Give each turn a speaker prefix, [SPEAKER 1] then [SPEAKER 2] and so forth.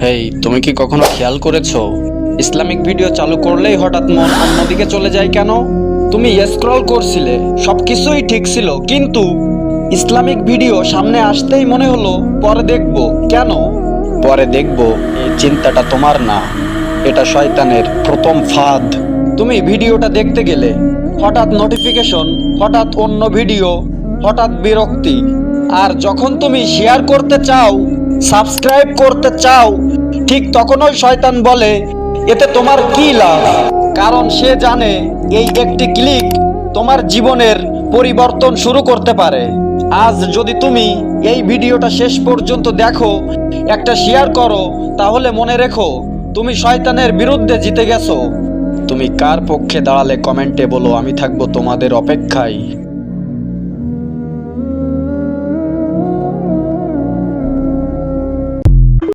[SPEAKER 1] হেই, তুমি কি কখনো খেয়াল করেছো ইসলামিক ভিডিও চালু করলেই হঠাৎ মন অন্যদিকে চলে যায় কেন? তুমি স্ক্রল করছিলে, সবকিছুই ঠিক ছিল, কিন্তু ইসলামিক ভিডিও সামনে আসতেই মনে হলো পরে দেখবো। কেন পরে দেখবো? এই চিন্তাটা তোমার না, এটা শয়তানের প্রথম ফাঁদ। তুমি ভিডিওটা দেখতে গেলে হঠাৎ নোটিফিকেশন, হঠাৎ অন্য ভিডিও, হঠাৎ বিরক্তি। আর যখন তুমি শেয়ার করতে চাও, সাবস্ক্রাইব করতে চাও, ঠিক তখনই শয়তান বলে এতে তোমার কি লাভ। কারণ সে জানে এই একটি ক্লিক তোমার জীবনের পরিবর্তন শুরু করতে পারে। আজ যদি তুমি এই ভিডিওটা শেষ পর্যন্ত দেখো, একটা শেয়ার করো, তাহলে মনে রেখো তুমি শয়তানের বিরুদ্ধে জিতে গেছো। তুমি কার পক্ষে দাঁড়ালে কমেন্টে বলো, আমি থাকবো তোমাদের অপেক্ষায়।